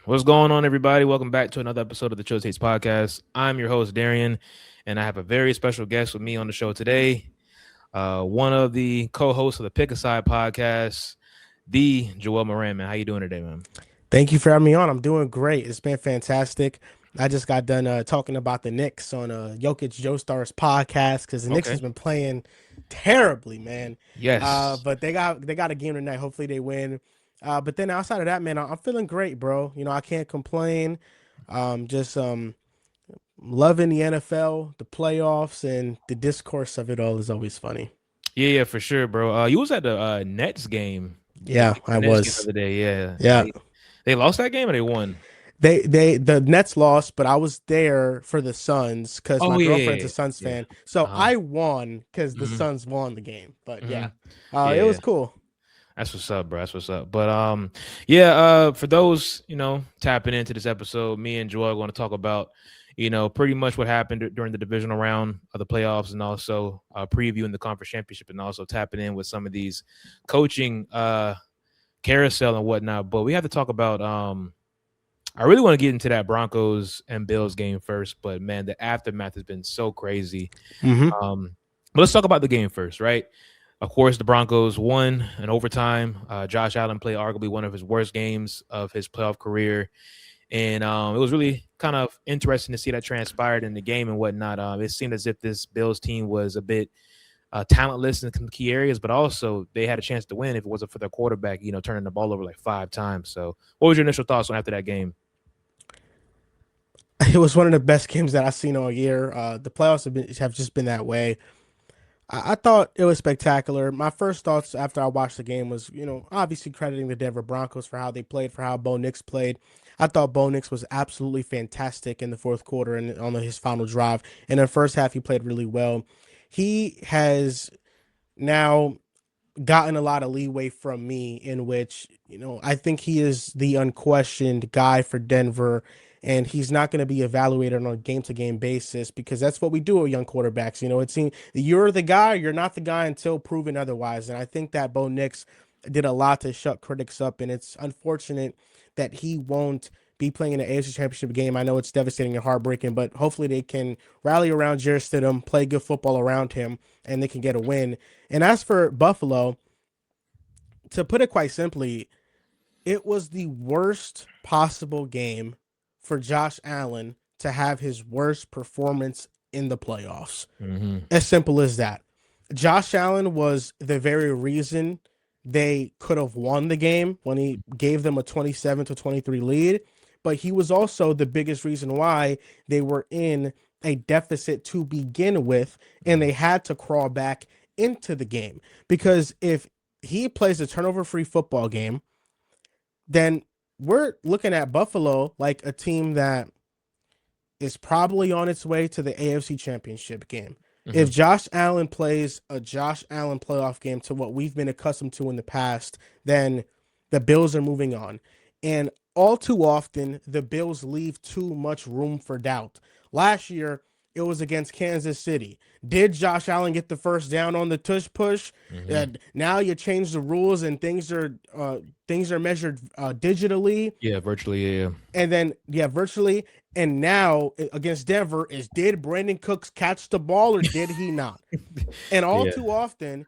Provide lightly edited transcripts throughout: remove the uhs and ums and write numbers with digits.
What's going on, everybody? Welcome back to another episode of the Chill Taste Podcast. I'm your host, Darian, and I have a very special guest with me on the show today. One of the co-hosts of the Pick a Side podcast, the Joel Moran. Man, how you doing today, man? Thank you for having me on. I'm doing great. It's been fantastic. I just got done talking about the Knicks on Jokic Joestar's podcast because the Knicks Okay. has been playing terribly, man. Yes. But they got a game tonight. Hopefully they win. But then outside of that, man, I'm feeling great, bro. I can't complain. Just loving the NFL, the playoffs, and the discourse of it all is always funny. Yeah, for sure, bro. You was at the Nets game, Yeah, the I Nets game the was. other day. Yeah, Yeah. they lost that game or they won? The Nets lost, but I was there for the Suns because Oh my yeah, girlfriend's yeah, a Suns yeah. fan. So Uh-huh. I won because the hmm Suns won the game. But hmm yeah, it Yeah, was cool. that's what's up, bro. That's what's up. But yeah, for those, tapping into this episode, me and Joy are going to talk about, pretty much what happened during the divisional round of the playoffs, and also previewing the conference championship, and also tapping in with some of these coaching carousel and whatnot. But we have to talk about I really want to get into that Broncos and Bills game first, but man, the aftermath has been so crazy. Hmm. But let's talk about the game first, right? Of course, the Broncos won in overtime. Josh Allen played arguably one of his worst games of his playoff career. And it was really kind of interesting to see that transpired in the game and whatnot. It seemed as if this Bills team was a bit talentless in some key areas, but also they had a chance to win if it wasn't for their quarterback, turning the ball over like 5 times. So, what was your initial thoughts on after that game? It was one of the best games that I've seen all year. The playoffs have just been that way. I thought it was spectacular. My first thoughts after I watched the game was, obviously crediting the Denver Broncos for how they played, for how Bo Nix played. I thought Bo Nix was absolutely fantastic in the fourth quarter and on his final drive. In the first half, he played really well. He has now gotten a lot of leeway from me in which, I think he is the unquestioned guy for Denver, and he's not going to be evaluated on a game to game basis because that's what we do with young quarterbacks. It seems you're the guy, you're not the guy until proven otherwise. And I think that Bo Nix did a lot to shut critics up, and it's unfortunate that he won't be playing in the AFC Championship game. I know it's devastating and heartbreaking, but hopefully they can rally around Jarrett Stidham, play good football around him, and they can get a win. And as for Buffalo, to put it quite simply, it was the worst possible game for Josh Allen to have his worst performance in the playoffs. Mm-hmm. As simple as that. Josh Allen was the very reason they could have won the game when he gave them a 27-23 lead, but he was also the biggest reason why they were in a deficit to begin with and they had to crawl back into the game because if he plays a turnover free football game, then we're looking at Buffalo like a team that is probably on its way to the AFC Championship game. Mm-hmm. If Josh Allen plays a Josh Allen playoff game to what we've been accustomed to in the past, then the Bills are moving on. And all too often, the Bills leave too much room for doubt. Last year, it was against Kansas City. Did Josh Allen get the first down on the tush push? Mm-hmm. Now you change the rules and things are measured digitally, Yeah, virtually. Yeah. and then virtually. And now against Denver is did Brandon Cooks catch the ball or did he not? And all Yeah. too often,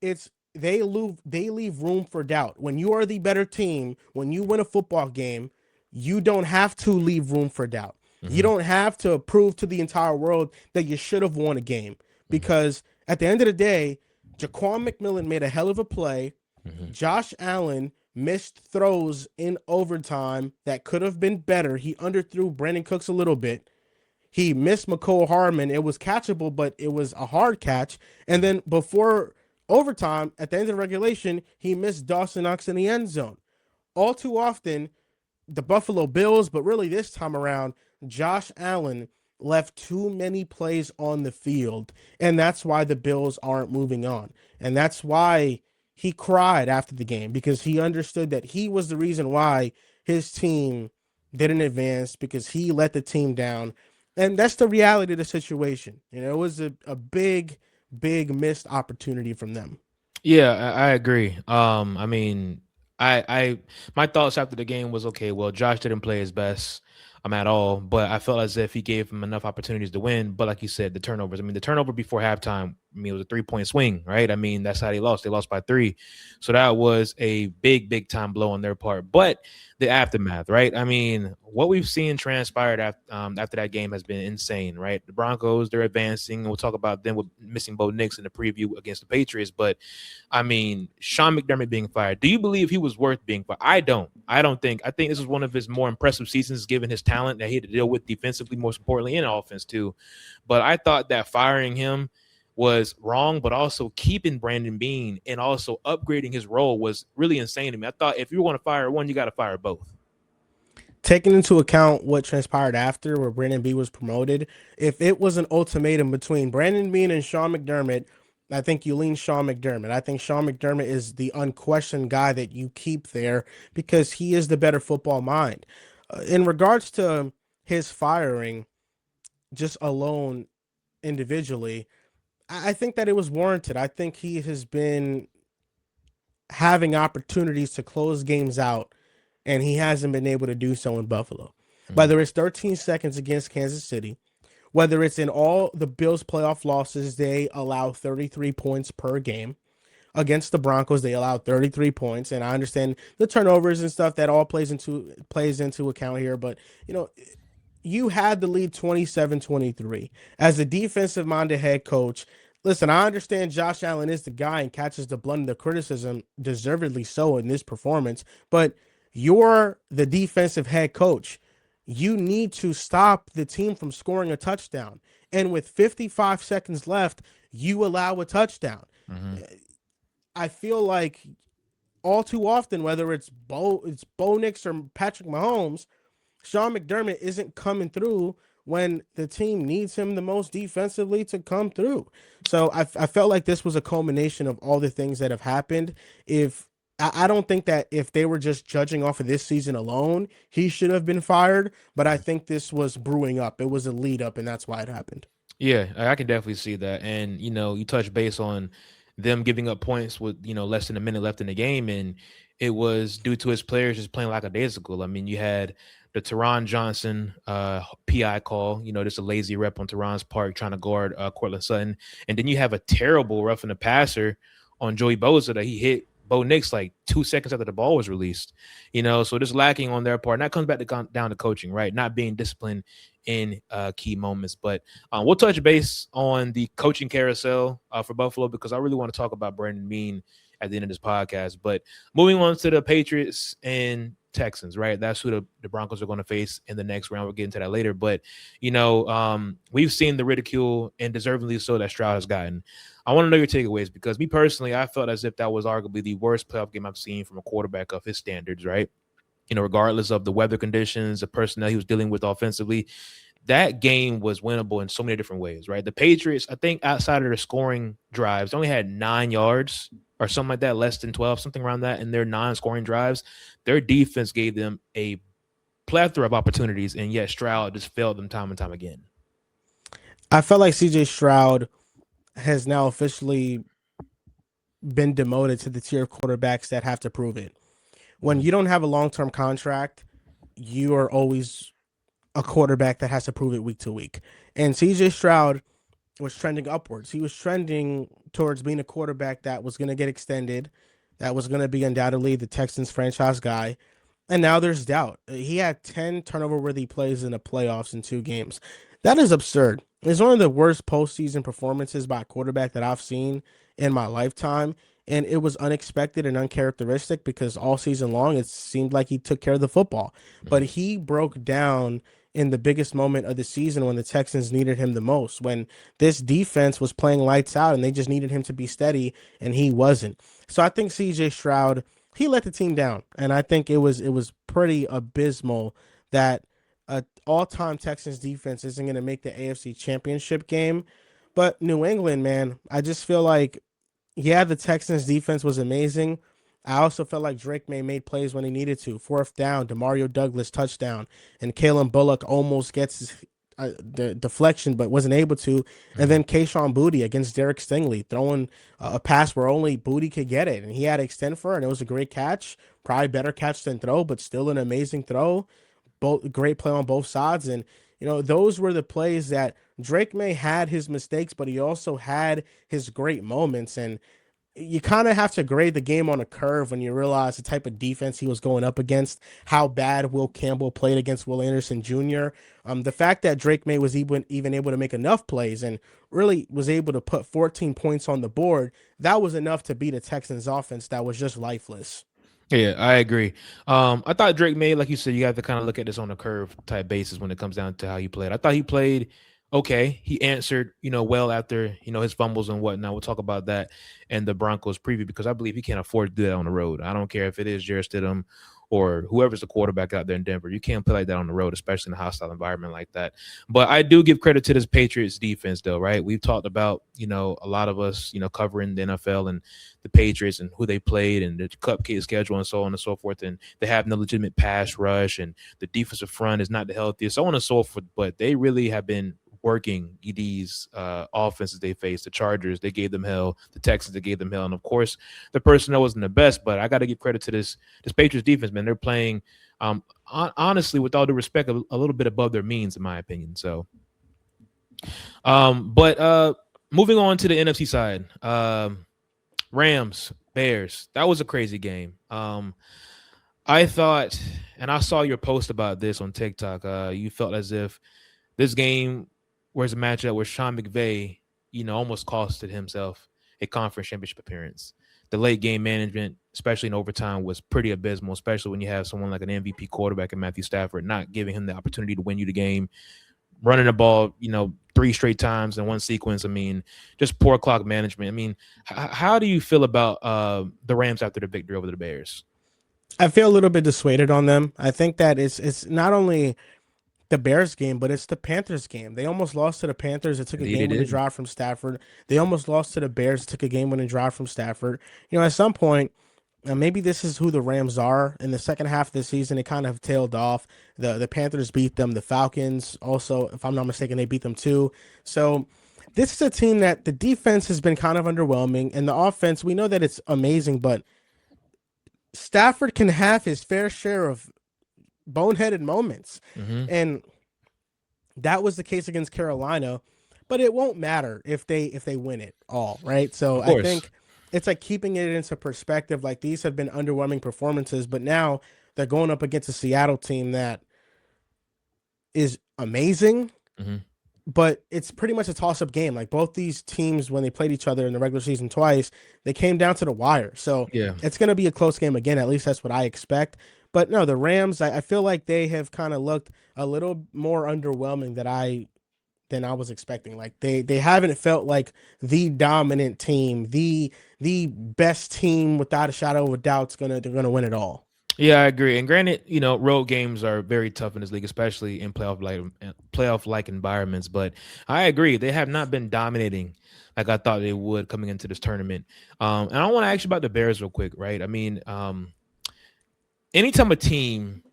it's they leave room for doubt. When you are the better team, when you win a football game, you don't have to leave room for doubt. You Mm-hmm. don't have to prove to the entire world that you should have won a game Mm-hmm. because at the end of the day, Jaquan McMillan made a hell of a play. Mm-hmm. Josh Allen missed throws in overtime that could have been better. He underthrew Brandon Cooks a little bit. He missed McCole Harmon. It was catchable, but it was a hard catch. And then before overtime, at the end of regulation, he missed Dawson Knox in the end zone. All too often, the Buffalo Bills, but really this time around, Josh Allen left too many plays on the field. And that's why the Bills aren't moving on. And that's why he cried after the game because he understood that he was the reason why his team didn't advance because he let the team down. And that's the reality of the situation. It was a big, big missed opportunity from them. Yeah, I agree. I mean, I my thoughts after the game was okay. Well, Josh didn't play his best at all, but I felt as if he gave him enough opportunities to win. But like you said, the turnovers. I mean, the turnover before halftime. I mean, it was a 3 point swing, right? I mean, that's how they lost. They lost by three, so that was a big time blow on their part. But the aftermath, right? I mean, what we've seen transpired after that game has been insane, right? The Broncos, they're advancing. We'll talk about them with missing Bo Nix in the preview against the Patriots, but I mean, Sean McDermott being fired. Do you believe he was worth being fired? I don't. I don't think. I think this is one of his more impressive seasons, given his talent that he had to deal with defensively, most importantly in offense too. But I thought that firing him was wrong, but also keeping Brandon Beane and also upgrading his role was really insane to me. I thought if you want to fire one, you got to fire both. Taking into account what transpired after, where Brandon B was promoted, if it was an ultimatum between Brandon Beane and Sean McDermott, I think you lean Sean McDermott. I think Sean McDermott is the unquestioned guy that you keep there because he is the better football mind. In regards to his firing, just alone individually, I think that it was warranted. I think he has been having opportunities to close games out, and he hasn't been able to do so in Buffalo. Mm-hmm. Whether it's 13 seconds against Kansas City, whether it's in all the Bills' playoff losses, they allow 33 points per game. Against the Broncos, they allowed 33 points, and I understand the turnovers and stuff that all plays into account here. But you know, you had the lead 27-23 as a defensive minded head coach. Listen, I understand Josh Allen is the guy and catches the blunt of the criticism, deservedly so, in this performance, but you're the defensive head coach. You need to stop the team from scoring a touchdown. And with 55 seconds left, you allow a touchdown. Mm-hmm. I feel like all too often, whether it's Bo Nix or Patrick Mahomes, Sean McDermott isn't coming through when the team needs him the most defensively to come through. So I felt like this was a culmination of all the things that have happened. If I don't think that if they were just judging off of this season alone, he should have been fired. But I think this was brewing up. It was a lead up, and that's why it happened. Yeah, I can definitely see that. And you touch base on them giving up points with less than a minute left in the game, and it was due to his players just playing lackadaisical. I mean, you had the Teron Johnson PI call. Just a lazy rep on Teron's part trying to guard Cortland Sutton, and then you have a terrible roughing the passer on Joey Bosa that he hit Bo Nix like 2 seconds after the ball was released. So just lacking on their part. And that comes back to down to coaching, right? Not being disciplined in key moments. But we'll touch base on the coaching carousel for Buffalo because I really want to talk about Brandon Beane at the end of this podcast. But moving on to the Patriots and Texans, right? That's who the Broncos are going to face in the next round. We'll get into that later. But, we've seen the ridicule and deservedly so that Stroud has gotten. I want to know your takeaways because me personally, I felt as if that was arguably the worst playoff game I've seen from a quarterback of his standards, right? Regardless of the weather conditions, the personnel he was dealing with offensively, that game was winnable in so many different ways, right? The Patriots, I think outside of their scoring drives, only had 9 yards or something like that, less than 12, something around that in their non-scoring drives. Their defense gave them a plethora of opportunities, and yet Stroud just failed them time and time again. I felt like CJ Stroud has now officially been demoted to the tier of quarterbacks that have to prove it. When you don't have a long-term contract, you are always a quarterback that has to prove it week to week. And CJ Stroud was trending upwards. He was trending towards being a quarterback that was going to get extended, that was going to be undoubtedly the Texans franchise guy. And now there's doubt. He had 10 turnover worthy plays in the playoffs in 2 games. That is absurd. It's one of the worst postseason performances by a quarterback that I've seen in my lifetime. And it was unexpected and uncharacteristic because all season long it seemed like he took care of the football. But he broke down in the biggest moment of the season when the Texans needed him the most, when this defense was playing lights out and they just needed him to be steady and he wasn't. So I think CJ Stroud, he let the team down. And I think it was pretty abysmal that a all-time Texans defense isn't going to make the AFC Championship game. But New England, man, I just feel like, yeah, the Texans defense was amazing. I also felt like Drake May made plays when he needed to. Fourth down, DeMario Douglas touchdown, and Kalen Bullock almost gets the deflection but wasn't able to. And then Kayshon Boutte against Derek Stingley throwing a pass where only Boutte could get it, and he had to extend for it, and it was a great catch. probably better catch than throw, but still an amazing throw. Both great play on both sides, and those were the plays that Drake May had his mistakes, but he also had his great moments. And you kind of have to grade the game on a curve when you realize the type of defense he was going up against, how bad Will Campbell played against Will Anderson Jr. The fact that Drake May was even able to make enough plays and really was able to put 14 points on the board, that was enough to beat a Texans offense that was just lifeless. Yeah, I agree. I thought Drake made, like you said, you have to kind of look at this on a curve type basis when it comes down to how he played. I thought he played okay. He answered, well after, his fumbles and whatnot. We'll talk about that in the Broncos preview because I believe he can't afford to do that on the road. I don't care if it is Jarrett Stidham or whoever's the quarterback out there in Denver. You can't play like that on the road, especially in a hostile environment like that. But I do give credit to this Patriots defense, though, right? We've talked about, a lot of us, covering the NFL and the Patriots and who they played and the cupcake schedule and so on and so forth. And they have no legitimate pass rush and the defensive front is not the healthiest, so on and so forth. But they really have been working these offenses they faced. The Chargers, they gave them hell. The Texans, they gave them hell. And of course, the personnel wasn't the best, but I got to give credit to this Patriots defense, man. They're playing, honestly, with all due respect, a little bit above their means, in my opinion. So, but moving on to the NFC side, Rams, Bears. That was a crazy game. I thought, and I saw your post about this on TikTok. You felt as if this game was a matchup where Sean McVay, almost costed himself a conference championship appearance. The late game management, especially in overtime, was pretty abysmal, especially when you have someone like an MVP quarterback in Matthew Stafford not giving him the opportunity to win you the game, running the ball, 3 straight times in one sequence. I mean, just poor clock management. I mean, how do you feel about the Rams after the victory over the Bears? I feel a little bit dissuaded on them. I think that it's not only the Bears game, but it's the Panthers game. They almost lost to the Panthers. It took a Indeed, it game-winning did. drive from Stafford. They almost lost to the Bears. It took a game-winning drive from Stafford. At some point, maybe this is who the Rams are. In the second half of the season, it kind of tailed off. The Panthers beat them. The Falcons also, if I'm not mistaken, they beat them too. So this is a team that the defense has been kind of underwhelming, and the offense, we know that it's amazing, but Stafford can have his fair share of boneheaded moments. Mm-hmm. And that was the case against Carolina, but it won't matter if they win it all, right? So Of I course. think it's like keeping it into perspective. Like these have been underwhelming performances, but now they're going up against a Seattle team that is amazing, Mm-hmm. but it's pretty much a toss-up game. Like both these teams, when they played each other in the regular season twice, they came down to the wire. So Yeah. it's going to be a close game again. At least that's what I expect. But no, the Rams, I feel like they have kind of looked a little more underwhelming than I was expecting. Like they haven't felt like the dominant team, the best team without a shadow of a doubt. They're gonna win it all. Yeah, I agree. And granted, road games are very tough in this league, especially in playoff like environments. But I agree, they have not been dominating like I thought they would coming into this tournament. And I want to ask you about the Bears real quick, right? I mean, anytime a team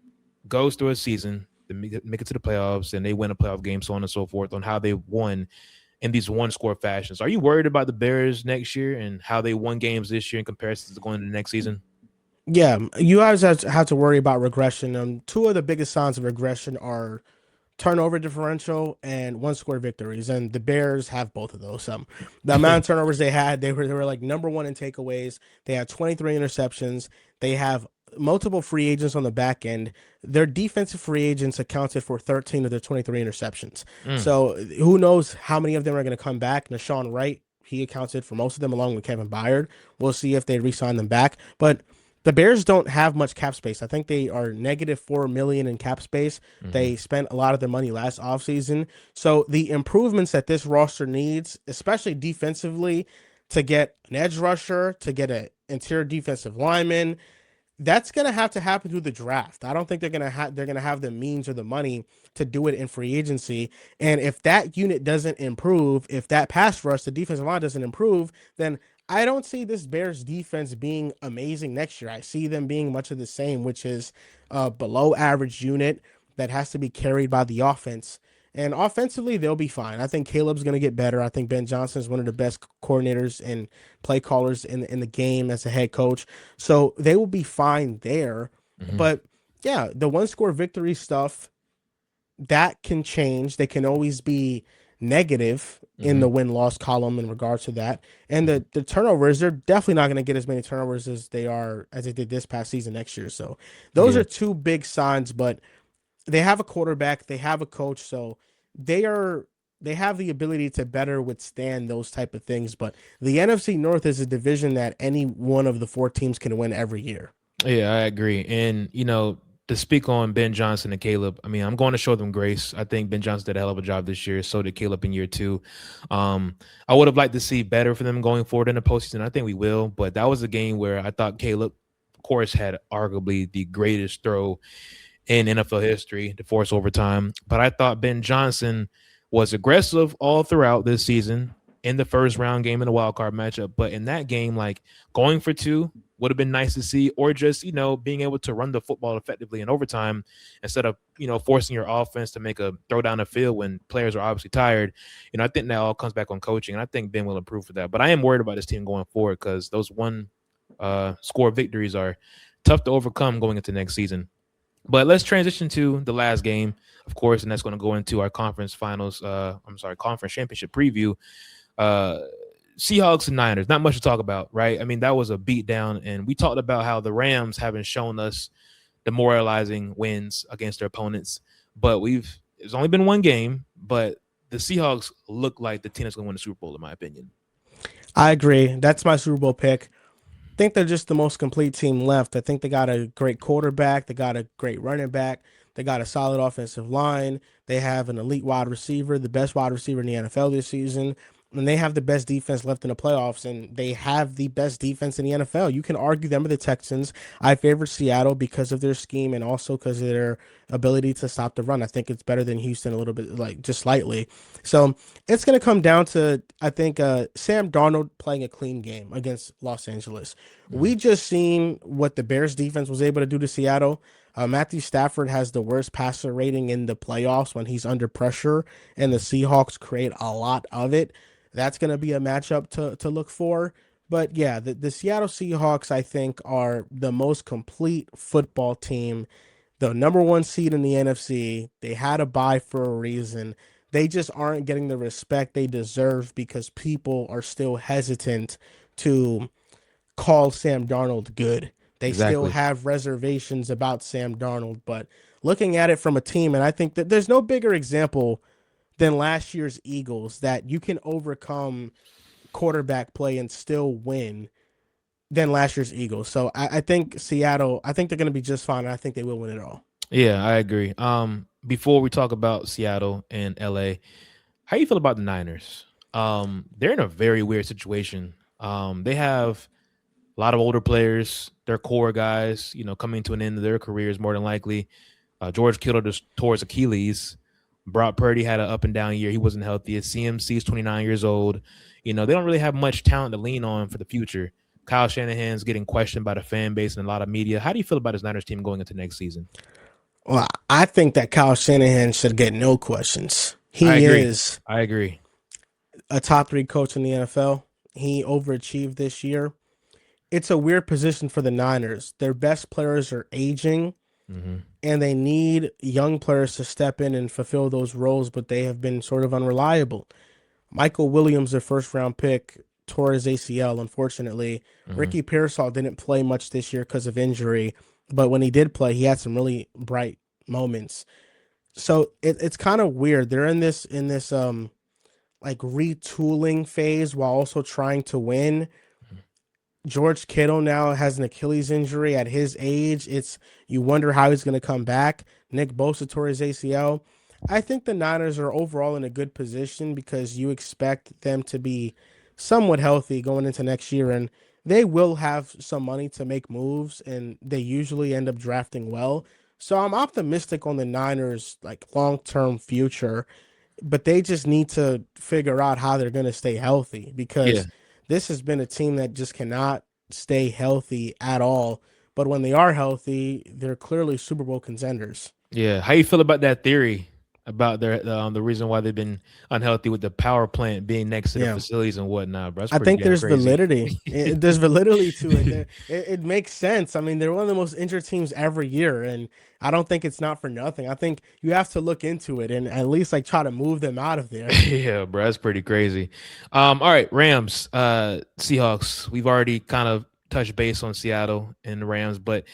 goes through a season, they make it to the playoffs, and they win a playoff game, so on and so forth, on how they won in these one-score fashions. Are you worried about the Bears next year and how they won games this year in comparison to going into the next season? Yeah, you guys have to worry about regression. Two of the biggest signs of regression are turnover differential and one score victories, and the Bears have both of those. The amount of turnovers they had, they were like number one in takeaways. They had 23 interceptions. They have multiple free agents on the back end. Their defensive free agents accounted for 13 of their 23 interceptions. Mm. So who knows how many of them are going to come back? Nashawn Wright, he accounted for most of them along with Kevin Byard. We'll see if they re-sign them back, but the Bears don't have much cap space. I think they are negative $4 million in cap space. Mm-hmm. They spent a lot of their money last offseason. So the improvements that this roster needs, especially defensively, to get an edge rusher, to get an interior defensive lineman, that's gonna have to happen through the draft. I don't think they're gonna have the means or the money to do it in free agency. And if that unit doesn't improve, if that pass rush, the defensive line doesn't improve, then I don't see this Bears defense being amazing next year. I see them being much of the same, which is a below average unit that has to be carried by the offense. And offensively, they'll be fine. I think Caleb's going to get better. I think Ben Johnson is one of the best coordinators and play callers in the game as a head coach. So they will be fine there. Hmm. But yeah, the one score victory stuff that can change. They can always be negative in Hmm. the win loss column in regards to that. And the turnovers, they're definitely not going to get as many turnovers as they did this past season next year. So those Yeah. are two big signs, but they have a quarterback, they have a coach, so they are they have the ability to better withstand those type of things. But the NFC North is a division that any one of the four teams can win every year. Yeah, I agree. And to speak on Ben Johnson and Caleb, I mean, I'm going to show them grace. I think Ben Johnson did a hell of a job this year. So did Caleb in year two. I would have liked to see better for them going forward in the postseason. I think we will, but that was a game where I thought Caleb, of course, had arguably the greatest throw in NFL history to force overtime. But I thought Ben Johnson was aggressive all throughout this season in the first round game in the wild card matchup. But in that game, like going for two would have been nice to see, or just, being able to run the football effectively in overtime instead of, forcing your offense to make a throw down the field when players are obviously tired. I think that all comes back on coaching, and I think Ben will improve for that. But I am worried about this team going forward because those one score victories are tough to overcome going into next season. But let's transition to the last game, of course, and that's going to go into our conference finals. Conference championship preview. Uh, Seahawks and Niners. Not much to talk about, right? I mean, that was a beatdown, and we talked about how the Rams haven't shown us demoralizing wins against their opponents. But it's only been one game, but the Seahawks look like the team that's going to win the Super Bowl, in my opinion. I agree. That's my Super Bowl pick. Think they're just the most complete team left. I think they got a great quarterback, they got a great running back, they got a solid offensive line, they have an elite wide receiver, the best wide receiver in the NFL this season, and they have the best defense left in the playoffs, and they have the best defense in the NFL. You can argue them or the Texans. I favor Seattle because of their scheme and also because of their ability to stop the run. I think it's better than Houston a little bit, like just slightly. So it's going to come down to, I think, Sam Darnold playing a clean game against Los Angeles. Mhm. We just seen what the Bears defense was able to do to Seattle. Matthew Stafford has the worst passer rating in the playoffs when he's under pressure, and the Seahawks create a lot of it. That's going to be a matchup to look for. But yeah, the Seattle Seahawks, I think, are the most complete football team, the number one seed in the NFC. They had a bye for a reason. They just aren't getting the respect they deserve because people are still hesitant to call Sam Darnold good. They still Exactly. have reservations about Sam Darnold, but looking at it from a team, and I think that there's no bigger example than last year's Eagles that you can overcome quarterback play and still win than last year's Eagles. So I think Seattle, I think they're going to be just fine. I think they will win it all. Yeah, I agree. Before we talk about Seattle and LA, how you feel about the Niners? They're in a very weird situation. They have a lot of older players, their core guys, coming to an end of their careers more than likely. George Kittle just tore his Achilles. Brock Purdy had an up and down year. He wasn't healthy. CMC is 29 years old. They don't really have much talent to lean on for the future. Kyle Shanahan's getting questioned by the fan base and a lot of media. How do you feel about his Niners team going into next season? Well, I think that Kyle Shanahan should get no questions. I He agree. is I agree. a top three coach in the NFL. He overachieved this year. It's a weird position for the Niners. Their best players are aging, Hmm. and they need young players to step in and fulfill those roles, but they have been sort of unreliable. Michael Williams, their first round pick, tore his ACL, unfortunately. Hmm. Ricky Pearsall didn't play much this year because of injury, but when he did play, he had some really bright moments. So it's kind of weird. They're in this like retooling phase while also trying to win. George Kittle now has an Achilles injury at his age. You wonder how he's going to come back. Nick Bosa tore his ACL. I think the Niners are overall in a good position because you expect them to be somewhat healthy going into next year, and they will have some money to make moves, and they usually end up drafting well. So I'm optimistic on the Niners like long-term future, but they just need to figure out how they're going to stay healthy Yeah. because this has been a team that just cannot stay healthy at all. But when they are healthy, they're clearly Super Bowl contenders. Yeah. How you feel about that theory about the reason why they've been unhealthy with the power plant being next to the Yeah. facilities and whatnot, bro. That's I pretty think damn there's crazy. validity. There's validity to it. It makes sense. I mean, they're one of the most injured teams every year, and I don't think it's not for nothing. I think you have to look into it and at least like try to move them out of there. Yeah, bro, that's pretty crazy. All right, Rams, Seahawks. We've already kind of touched base on Seattle and the Rams, but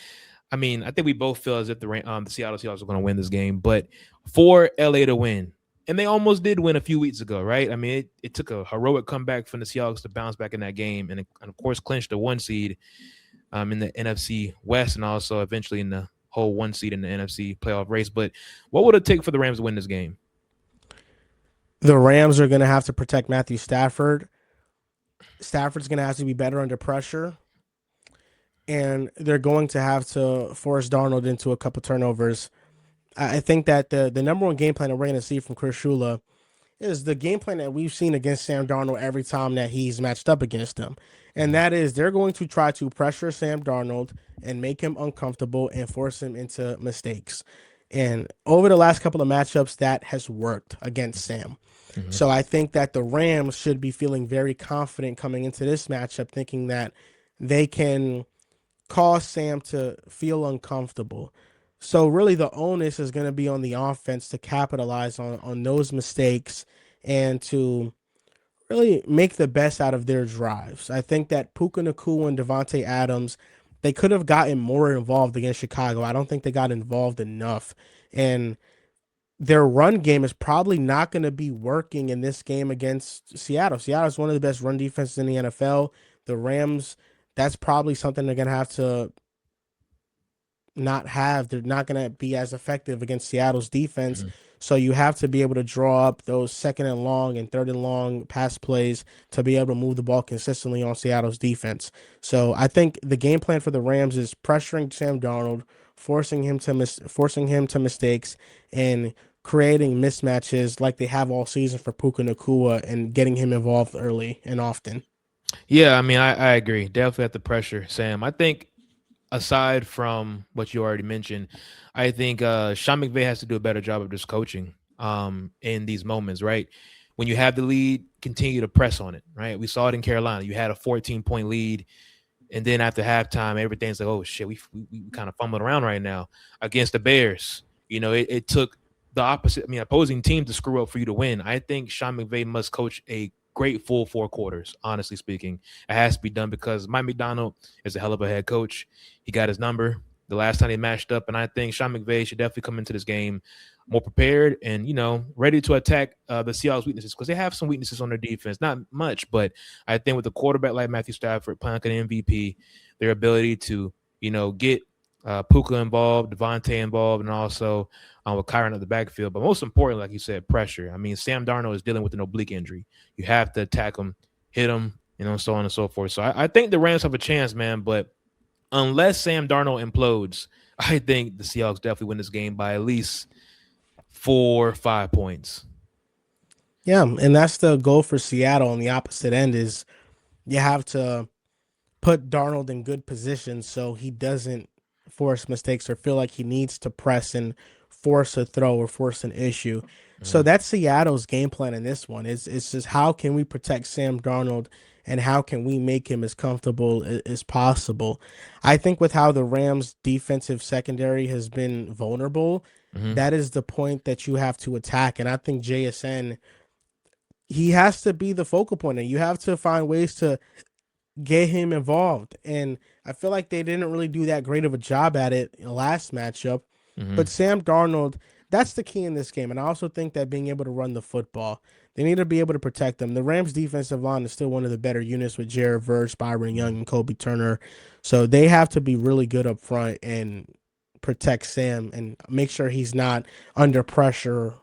I mean, I think we both feel as if the Seattle Seahawks are going to win this game. But for LA to win, and they almost did win a few weeks ago, right? I mean, it took a heroic comeback from the Seahawks to bounce back in that game, and of course clinch the 1 seed in the NFC West, and also eventually in the whole 1 seed in the NFC playoff race. But what would it take for the Rams to win this game? The Rams are going to have to protect Matthew Stafford. Stafford's going to have to be better under pressure, and they're going to have to force Darnold into a couple turnovers. I think that the number one game plan that we're going to see from Chris Shula is the game plan that we've seen against Sam Darnold every time that he's matched up against him. And Mhm. that is they're going to try to pressure Sam Darnold and make him uncomfortable and force him into mistakes. And over the last couple of matchups, that has worked against Sam. Mhm. So I think that the Rams should be feeling very confident coming into this matchup, thinking that they can cause Sam to feel uncomfortable. So really the onus is going to be on the offense to capitalize on those mistakes and to really make the best out of their drives. I think that Puka Nacua and Devontae Adams, they could have gotten more involved against Chicago. I don't think they got involved enough. And their run game is probably not going to be working in this game against Seattle. Seattle is one of the best run defenses in the NFL. The Rams, that's probably something they're going to have to not have. They're not going to be as effective against Seattle's defense. Mhm. So you have to be able to draw up those second and long and third and long pass plays to be able to move the ball consistently on Seattle's defense. So I think the game plan for the Rams is pressuring Sam Darnold, forcing him to mistakes, and creating mismatches like they have all season for Puka Nacua and getting him involved early and often. Yeah, I mean, I agree. Definitely have to pressure Sam. I think aside from what you already mentioned, I think Sean McVay has to do a better job of just coaching in these moments, right? When you have the lead, continue to press on it, right? We saw it in Carolina. You had a 14-point lead, and then after halftime, everything's like, oh shit, we kind of fumbling around right now against the Bears. It took the opposite, I mean, opposing team to screw up for you to win. I think Sean McVay must coach a great full 4 quarters, honestly speaking. It has to be done because Mike McDonald is a hell of a head coach. He got his number the last time they matched up, and I think Sean McVay should definitely come into this game more prepared and ready to attack the Seahawks' weaknesses because they have some weaknesses on their defense, not much, but I think with a quarterback like Matthew Stafford playing like an MVP, their ability to get Puka involved, Devontae involved, and also with Kyron at the backfield. But most important, like you said, pressure. I mean, Sam Darnold is dealing with an oblique injury. You have to attack him, hit him, so on and so forth. So I think the Rams have a chance, man. But unless Sam Darnold implodes, I think the Seahawks definitely win this game by at least 4 or 5 points. Yeah, and that's the goal for Seattle on the opposite end is you have to put Darnold in good position so he doesn't force mistakes or feel like he needs to press and force a throw or force an issue. So Mhm. that's Seattle's game plan in this one. It's just how can we protect Sam Darnold and how can we make him as comfortable as possible. I think with how the Rams defensive secondary has been vulnerable, Mhm. that is the point that you have to attack. And I think JSN, he has to be the focal point and you have to find ways to get him involved. And I feel like they didn't really do that great of a job at it in the last matchup. But Mhm. Sam Darnold, that's the key in this game. And I also think that being able to run the football, they need to be able to protect them. The Rams defensive line is still one of the better units with Jared Verse, Byron Mhm. Young, and Kobe Turner. So they have to be really good up front and protect Sam and make sure he's not under pressure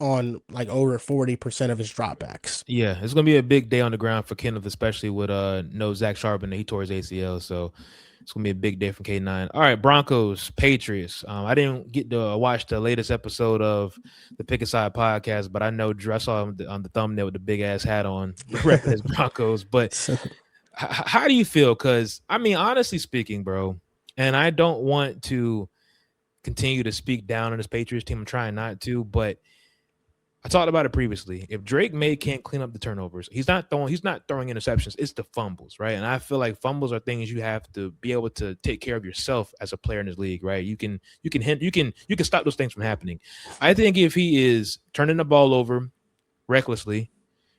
on like over 40% of his dropbacks. Yeah, it's gonna be a big day on the ground for Kenneth, especially with no Zach Charbonnet. He tore his ACL, so it's gonna be a big day from K9. All right, Broncos, Patriots. I didn't get to watch the latest episode of the Pick a Side podcast, but I know Drew, I saw him on the thumbnail with the big ass hat on, repping his Broncos. But So, how do you feel? Because I mean, honestly speaking, bro, and I don't want to continue to speak down on this Patriots team. I'm trying not to, but I talked about it previously. If Drake May can't clean up the turnovers, he's not throwing interceptions. It's the fumbles, right? And I feel like fumbles are things you have to be able to take care of yourself as a player in this league, right? You can stop those things from happening. I think if he is turning the ball over recklessly,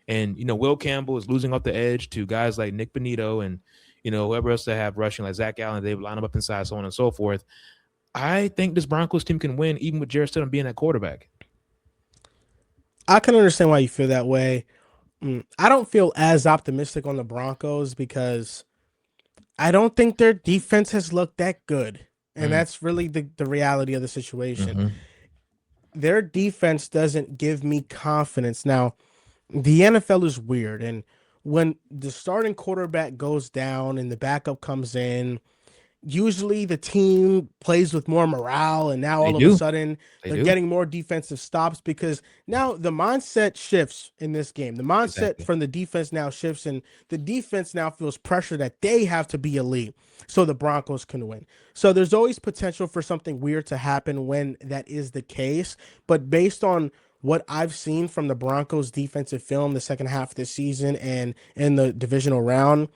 and Will Campbell is losing off the edge to guys like Nick Benito and whoever else they have rushing like Zach Allen, they line them up inside, so on and so forth. I think this Broncos team can win even with Jarrett Stidham being at quarterback. I can understand why you feel that way. I don't feel as optimistic on the Broncos because I don't think their defense has looked that good. And Mm, that's really the reality of the situation. mm-hmm. Their defense doesn't give me confidence. Now, the NFL is weird. And when the starting quarterback goes down and the backup comes in, usually the team plays with more morale, and now They all of a do. sudden They they're do. getting more defensive stops because now the mindset shifts in this game. The mindset Exactly. from the defense now shifts, and the defense now feels pressure that they have to be elite so the Broncos can win. So there's always potential for something weird to happen when that is the case, but based on what I've seen from the Broncos defensive film the second half of the season and in the divisional round,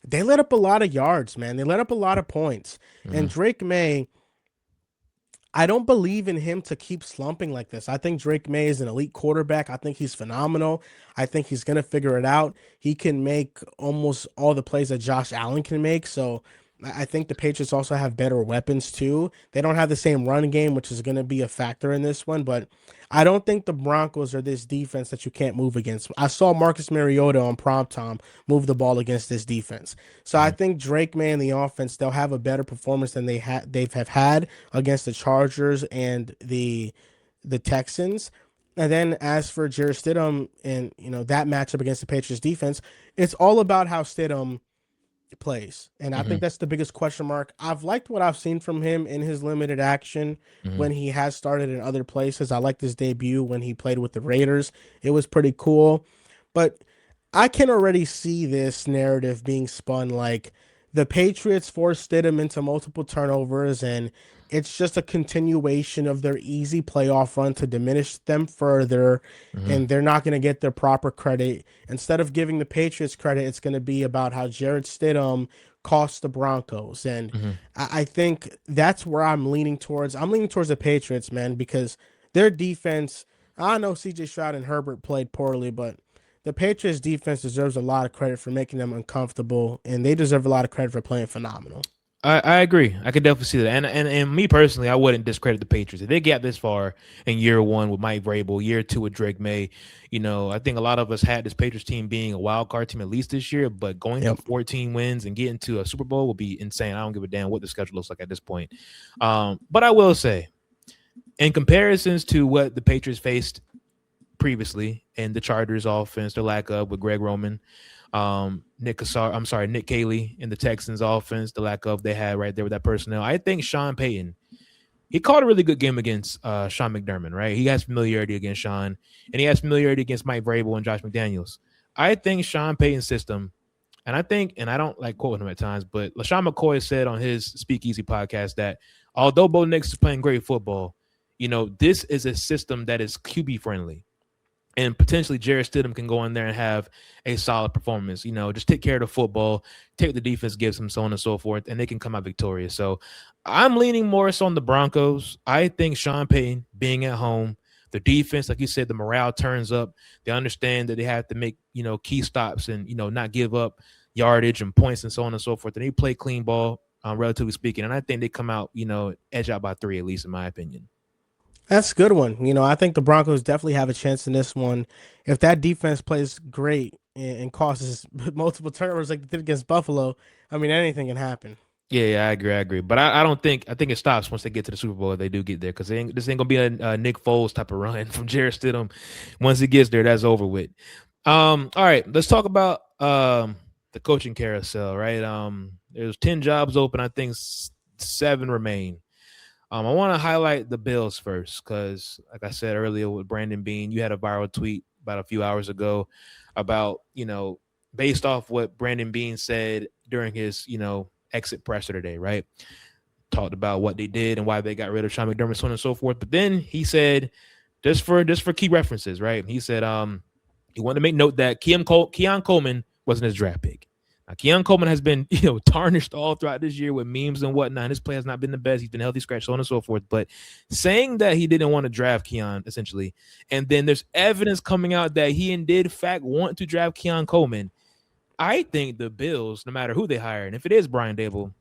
they let up a lot of yards, man. They let up a lot of points. And Mm-hmm. Drake May, I don't believe in him to keep slumping like this. I think Drake May is an elite quarterback. I think he's phenomenal. I think he's going to figure it out. He can make almost all the plays that Josh Allen can make. So I think the Patriots also have better weapons too. They don't have the same run game, which is going to be a factor in this one. But I don't think the Broncos are this defense that you can't move against. I saw Marcus Mariota on primetime move the ball against this defense. So I Mm-hmm. think Drake May and the offense, they'll have a better performance than they've have had against the Chargers and the Texans. And then as for Jarrett Stidham and that matchup against the Patriots defense, it's all about how Stidham plays. And I Mm-hmm. think that's the biggest question mark. I've liked what I've seen from him in his limited action Mm-hmm. when he has started in other places. I liked his debut when he played with the Raiders. It was pretty cool. But I can already see this narrative being spun like the Patriots forced Stidham into multiple turnovers, and it's just a continuation of their easy playoff run to diminish them further, Mm-hmm. and they're not going to get their proper credit. Instead of giving the Patriots credit, it's going to be about how Jared Stidham cost the Broncos. And Mm-hmm. I think that's where I'm leaning towards. I'm leaning towards the Patriots, man, because their defense, I know CJ Stroud and Herbert played poorly, but the Patriots defense deserves a lot of credit for making them uncomfortable, and they deserve a lot of credit for playing phenomenal. I agree. I could definitely see that. And me personally, I wouldn't discredit the Patriots. If they get this far in year one with Mike Vrabel, year two with Drake May, I think a lot of us had this Patriots team being a wild card team at least this year, but going to Yep. 14 wins and getting to a Super Bowl would be insane. I don't give a damn what the schedule looks like at this point. But I will say, in comparisons to what the Patriots faced previously and the Chargers offense, the lack of with Greg Roman, Nick Cayley in the Texans offense, the lack of they had right there with that personnel. I think Sean Payton, he called a really good game against Sean McDermott, right? He has familiarity against Sean, and he has familiarity against Mike Vrabel and Josh McDaniels. I think Sean Payton's system, and I don't like quoting him at times, but LaShawn McCoy said on his Speakeasy podcast that although Bo Nix is playing great football, this is a system that is QB friendly and potentially Jarrett Stidham can go in there and have a solid performance. Just take care of the football, take what the defense gives him, so on and so forth, and they can come out victorious. So I'm leaning more so on the Broncos. I think Sean Payton being at home, the defense, like you said, the morale turns up. They understand that they have to make key stops and not give up yardage and points and so on and so forth. And they play clean ball, relatively speaking. And I think they come out edge out by 3 at least, in my opinion. That's a good one. I think the Broncos definitely have a chance in this one. If that defense plays great and causes multiple turnovers like they did against Buffalo, I mean, anything can happen. Yeah, I agree. I agree. But I don't think I think it stops once they get to the Super Bowl if they do get there because this ain't gonna be a Nick Foles type of run from Jarrett Stidham. Once he gets there, that's over with. All right, let's talk about the coaching carousel. Right, there's 10 jobs open. I think 7 remain. I want to highlight the Bills first because, like I said earlier with Brandon Bean, you had a viral tweet about a few hours ago about based off what Brandon Bean said during his exit presser today, right? Talked about what they did and why they got rid of Sean McDermott, so on and so forth. But then he said just for key references, right? He said he wanted to make note that Keon Coleman wasn't his draft pick. Now, Keon Coleman has been, tarnished all throughout this year with memes and whatnot. His play has not been the best. He's been healthy scratch, so on and so forth. But saying that he didn't want to draft Keon, essentially, and then there's evidence coming out that he did, in fact, want to draft Keon Coleman. I think the Bills, no matter who they hire, and if it is Brian Dable,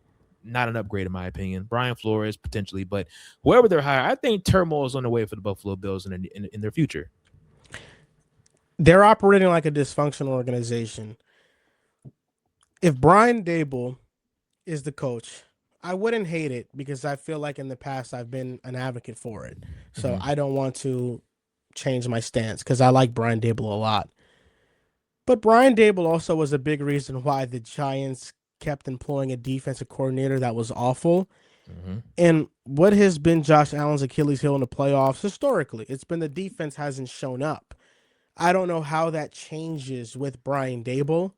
not an upgrade in my opinion. Brian Flores potentially, but whoever they're hiring, I think turmoil is on the way for the Buffalo Bills in their future. They're operating like a dysfunctional organization. If Brian Dable is the coach, I wouldn't hate it because I feel like in the past I've been an advocate for it. So Mm-hmm. I don't want to change my stance because I like Brian Dable a lot. But Brian Dable also was a big reason why the Giants kept employing a defensive coordinator that was awful. Mm-hmm. And what has been Josh Allen's Achilles heel in the playoffs historically? It's been the defense hasn't shown up. I don't know how that changes with Brian Dable,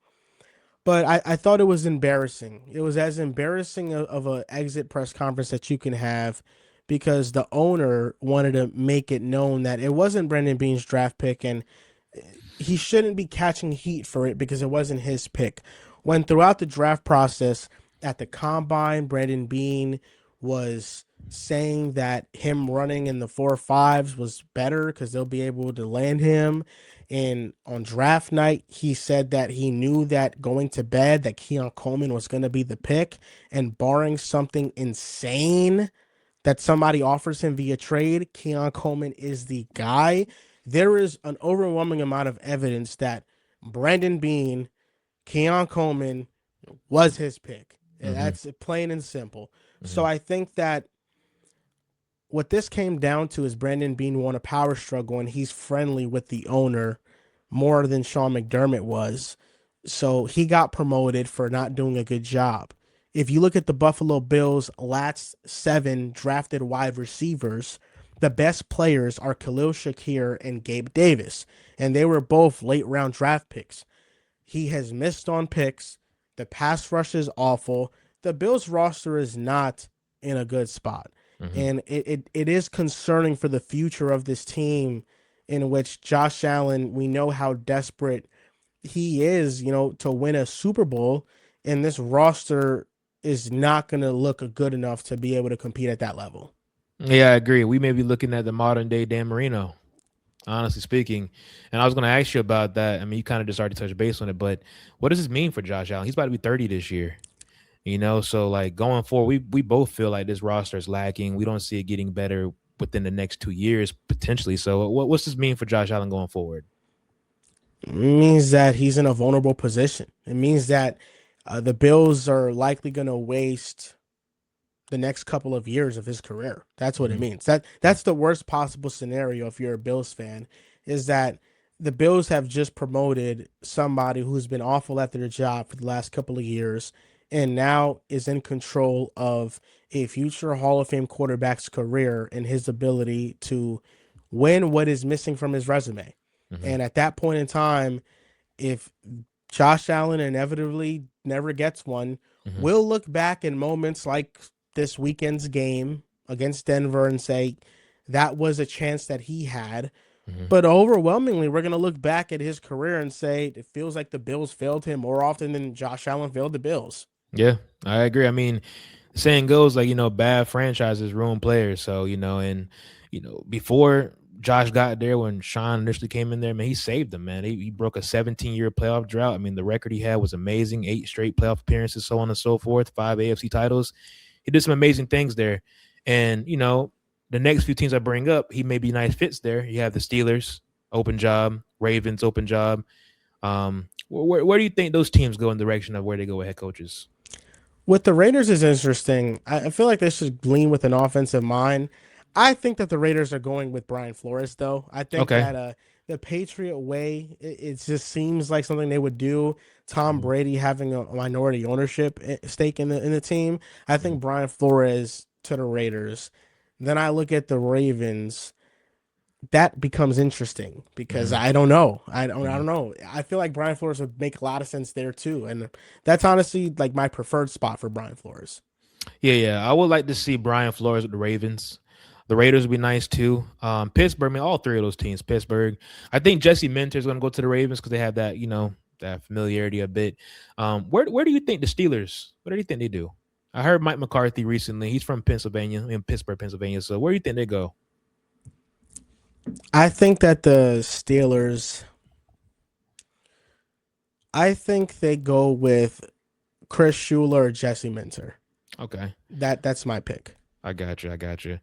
but I thought it was embarrassing. It was as embarrassing of an exit press conference that you can have because the owner wanted to make it known that it wasn't Brendan Beane's draft pick and he shouldn't be catching heat for it because it wasn't his pick. When throughout the draft process at the combine, Brandon Beane was saying that him running in the 4.5s was better because they'll be able to land him. And on draft night, he said that he knew that going to bed that Keon Coleman was going to be the pick, and barring something insane that somebody offers him via trade, Keon Coleman is the guy. There is an overwhelming amount of evidence that Brandon Beane, Keon Coleman was his pick. Mm-hmm. That's plain and simple. Mm-hmm. So I think that what this came down to is Brandon Beane won a power struggle and he's friendly with the owner more than Sean McDermott was. So he got promoted for not doing a good job. If you look at the Buffalo Bills' last 7 drafted wide receivers, the best players are Khalil Shakir and Gabe Davis, and they were both late round draft picks. He has missed on picks. The pass rush is awful. The Bills roster is not in a good spot. Mm-hmm. And it is concerning for the future of this team in which Josh Allen, we know how desperate he is, to win a Super Bowl. And this roster is not going to look good enough to be able to compete at that level. Yeah, I agree. We may be looking at the modern day Dan Marino, honestly speaking. And I was going to ask you about that. I mean, you kind of just already touched base on it, but what does this mean for Josh Allen? He's about to be 30 this year. So like going forward, we both feel like this roster is lacking. We don't see it getting better within the next 2 years potentially. So what's this mean for Josh Allen going forward? It means that he's in a vulnerable position. It means that the Bills are likely going to waste the next couple of years of his career. That's what it Mm-hmm. means. That's the worst possible scenario if you're a Bills fan, is that the Bills have just promoted somebody who's been awful at their job for the last couple of years and now is in control of a future Hall of Fame quarterback's career and his ability to win what is missing from his resume. Mm-hmm. And at that point in time, if Josh Allen inevitably never gets one, Mm-hmm. we'll look back in moments like this weekend's game against Denver and say that was a chance that he had. Mm-hmm. But overwhelmingly, we're going to look back at his career and say it feels like the Bills failed him more often than Josh Allen failed the Bills. Yeah, I agree. I mean, saying goes like, bad franchises ruin players. So, before Josh got there, when Sean initially came in there, man, he saved them, man. He broke a 17-year playoff drought. I mean, the record he had was amazing. 8 straight playoff appearances, so on and so forth, 5 AFC titles. He did some amazing things there. And, the next few teams I bring up, he may be nice fits there. You have the Steelers, open job, Ravens, open job. Where do you think those teams go in the direction of where they go with head coaches? With the Raiders is interesting. I feel like they should lean with an offensive mind. I think that the Raiders are going with Brian Flores, though. I think Okay. that the Patriot way, it just seems like something they would do. Tom Mm-hmm. Brady having a minority ownership stake in the team. I Mm-hmm. think Brian Flores to the Raiders. Then I look at the Ravens. That becomes interesting because Mm-hmm. I don't know. I don't. I Mm-hmm. don't know. I feel like Brian Flores would make a lot of sense there too, and that's honestly like my preferred spot for Brian Flores. Yeah. I would like to see Brian Flores with the Ravens. The Raiders would be nice too. Pittsburgh, I mean, all three of those teams. Pittsburgh. I think Jesse Minter is going to go to the Ravens because they have that, that familiarity a bit. Where do you think the Steelers? What do you think they do? I heard Mike McCarthy recently. He's from Pennsylvania, in Pittsburgh, Pennsylvania. So where do you think they go? I think that the Steelers. I think they go with Chris Schuler or Jesse Minter. Okay, That's my pick. I got you. I got you.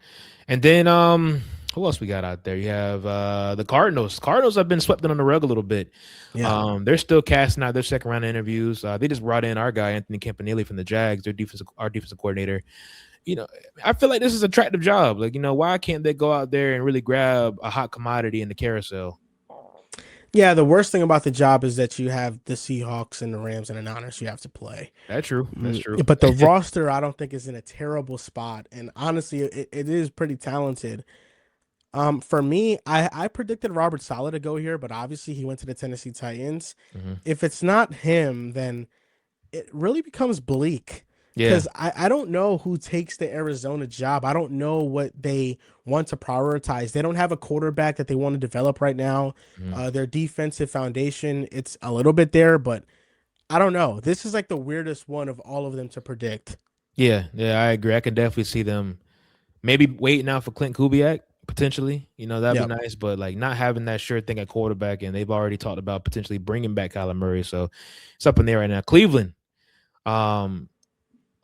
And then who else we got out there? You have the Cardinals. Cardinals have been swept under the rug a little bit. Yeah. They're still casting out their second round interviews. They just brought in our guy Anthony Campanile from the Jags, our defensive coordinator. I feel like this is an attractive job. Like, why can't they go out there and really grab a hot commodity in the carousel? Yeah, the worst thing about the job is that you have the Seahawks and the Rams and the Niners you have to play. That's true. That's true. But the roster, I don't think, is in a terrible spot. And honestly, it is pretty talented. For me, I predicted Robert Saleh to go here, but obviously he went to the Tennessee Titans. Mm-hmm. If it's not him, then it really becomes bleak. Yeah. Because I don't know who takes the Arizona job. I don't know what they want to prioritize. They don't have a quarterback that they want to develop right now. Mm-hmm. Their defensive foundation, it's a little bit there, but I don't know. This is like the weirdest one of all of them to predict. Yeah, I agree. I can definitely see them maybe waiting out for Clint Kubiak potentially. That'd Yep. be nice, but like not having that sure thing at quarterback, and they've already talked about potentially bringing back Kyler Murray. So it's up in there right now. Cleveland.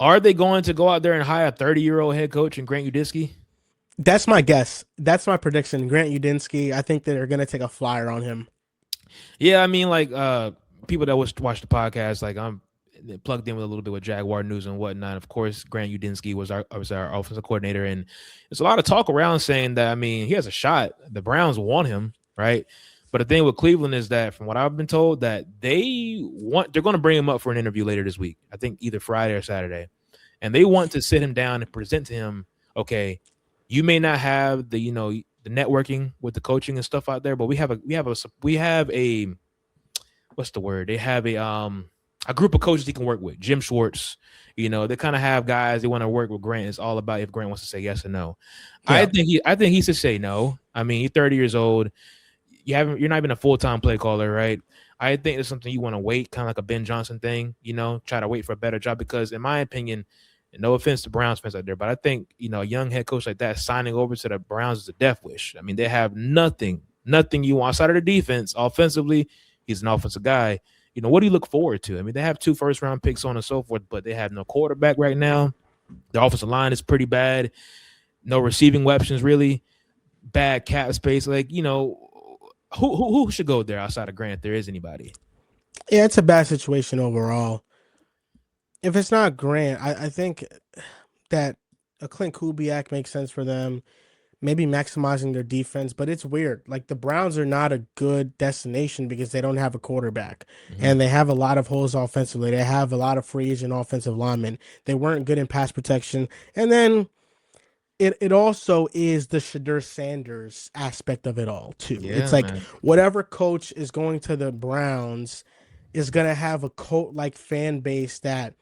Are they going to go out there and hire a 30-year-old head coach in Grant Udinski? That's my guess. That's my prediction. Grant Udinski, I think that they're going to take a flyer on him. Yeah, I mean, like people that watch the podcast, like I'm plugged in with a little bit with Jaguar news and whatnot. Of course, Grant Udinski was our offensive coordinator, and there's a lot of talk around saying that, I mean, he has a shot. The Browns want him, right? But the thing with Cleveland is that, from what I've been told, that they're going to bring him up for an interview later this week. I think either Friday or Saturday, and they want to sit him down and present to him, okay, you may not have the the networking with the coaching and stuff out there, but we have a what's the word? They have a group of coaches he can work with. Jim Schwartz, they kind of have guys they want to work with Grant. It's all about if Grant wants to say yes or no. Yeah. I think he should say no. I mean, you're 30 years old. You're not even a full-time play caller, right? I think it's something you want to wait, kind of like a Ben Johnson thing, try to wait for a better job, because in my opinion, and no offense to Browns fans out there, but I think, a young head coach like that signing over to the Browns is a death wish. I mean, they have nothing you want outside of the defense. Offensively, he's an offensive guy. What do you look forward to? I mean, they have 2 first-round picks, on and so forth, but they have no quarterback right now. The offensive line is pretty bad. No receiving weapons, really. Bad cap space. Like, who should go there outside of Grant if there is anybody? Yeah, it's a bad situation overall. If it's not Grant, I think that a Clint Kubiak makes sense for them. Maybe maximizing their defense, but it's weird. Like, the Browns are not a good destination because they don't have a quarterback, and they have a lot of holes offensively. They have a lot of free agent offensive linemen. They weren't good in pass protection, and then it also is the Shedeur Sanders aspect of it all too. Yeah, it's like, man. whatever coach is going to the Browns is going to have a cult like fan base that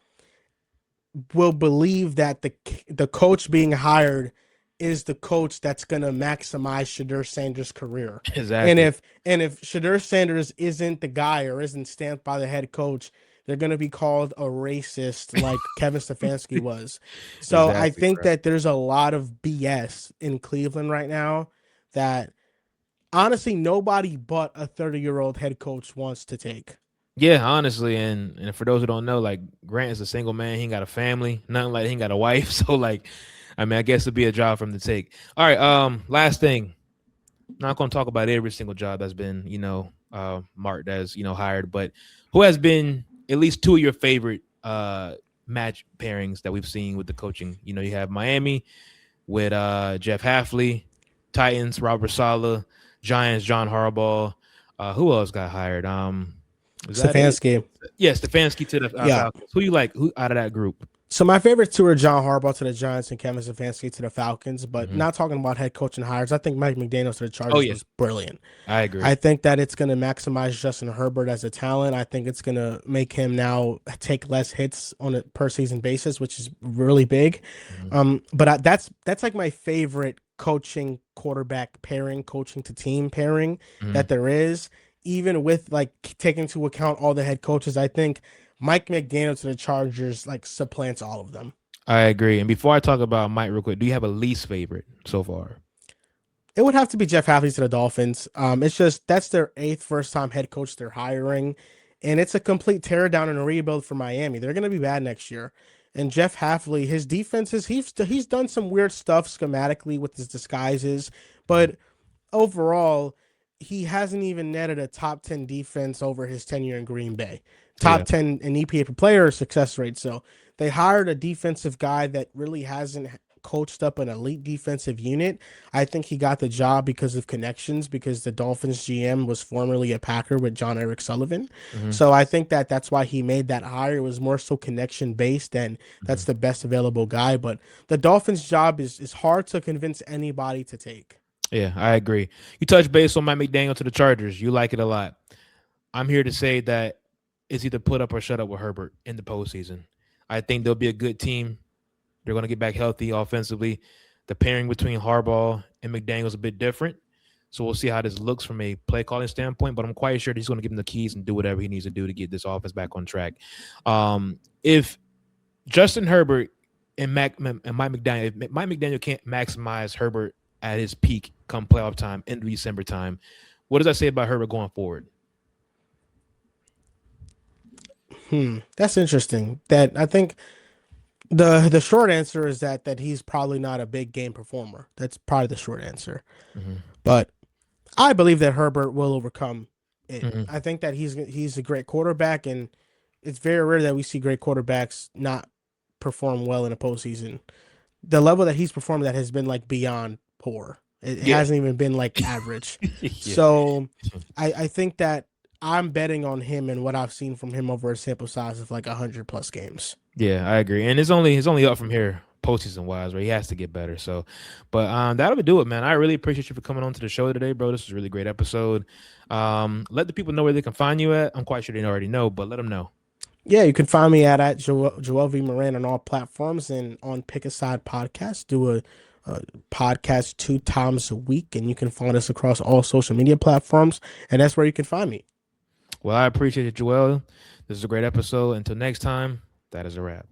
will believe that the coach being hired is the coach that's going to maximize Shedeur Sanders' career. Exactly. And if Shedeur Sanders isn't the guy or isn't stamped by the head coach, they're going to be called a racist like Kevin Stefanski was. So Exactly, I think bro. that there's a lot of BS in Cleveland right now that honestly nobody but a 30-year-old head coach wants to take. Yeah, honestly, and for those who don't know, like, Grant is a single man. He ain't got a family, nothing like he ain't got a wife. So, like, I mean, I guess it'd be a job for him to take. All right, last thing. Not going to talk about every single job that's been, marked as, hired, but who has been at least 2 of your favorite match pairings that we've seen with the coaching? You have Miami with Jeff Hafley, Titans, Robert Saleh, Giants, John Harbaugh. Who else got hired? Is that it? Stefanski. Yeah, Stefanski to the Falcons. Who you like? Who out of that group? So my favorite 2 are John Harbaugh to the Giants and Kevin Stefanski to the Falcons, but not talking about head coaching hires. I think Mike McDaniels to the Chargers was brilliant. I agree. I think that it's going to maximize Justin Herbert as a talent. I think it's going to make him now take less hits on a per season basis, which is really big. But that's like my favorite coaching quarterback pairing, coaching to team pairing Mhm. that there is, even with like taking into account all the head coaches. I think Mike McDaniel to the Chargers like supplants all of them. I agree. And before I talk about Mike real quick, do you have a least favorite so far? It would have to be Jeff Hafley to the Dolphins. It's just that's their eighth first time head coach they're hiring, and it's a complete tear down and a rebuild for Miami. They're going to be bad next year. And Jeff Hafley, his defenses, he's done some weird stuff schematically with his disguises, Mhm. but overall, he hasn't even netted a top 10 defense over his tenure in Green Bay. Yeah. Top 10 in EPA per player success rate. So they hired a defensive guy that really hasn't coached up an elite defensive unit. I think he got the job because of connections, because the Dolphins GM was formerly a Packer with John Eric Sullivan. Hmm. So I think that that's why he made that hire. It was more so connection based, and Hmm. that's the best available guy. But the Dolphins job is hard to convince anybody to take. Yeah, I agree. You touch base on Mike McDaniel to the Chargers. You like it a lot. I'm here to say that it's either put up or shut up with Herbert in the postseason. I think they'll be a good team. They're going to get back healthy offensively. The pairing between Harbaugh and McDaniel is a bit different. So we'll see how this looks from a play calling standpoint. But I'm quite sure he's going to give him the keys and do whatever he needs to do to get this offense back on track. If Justin Herbert and Mike McDaniel, if Mike McDaniel can't maximize Herbert at his peak come playoff time in December time, what does that say about Herbert going forward? That's interesting. That I think the short answer is that he's probably not a big game performer. That's probably the short answer. Mm-hmm. But I believe that Herbert will overcome it. Mm-hmm. I think that he's a great quarterback, and it's very rare that we see great quarterbacks not perform well in a postseason. The level that he's performed that has been like beyond poor. It Yeah. hasn't even been like average. Yeah. So I think that I'm betting on him and what I've seen from him over a sample size of like 100 plus games. Yeah, I agree. And it's only up from here postseason wise, where he has to get better. So, but that'll do it, man. I really appreciate you for coming on to the show today, bro. This was a really great episode. Let the people know where they can find you at. I'm quite sure they already know, but let them know. Yeah, you can find me at Joel V. Moran on all platforms and on Pick a Side Podcast. Do a podcast 2 times a week, and you can find us across all social media platforms, and that's where you can find me. Well, I appreciate it, Joel. This is a great episode. Until next time, that is a wrap.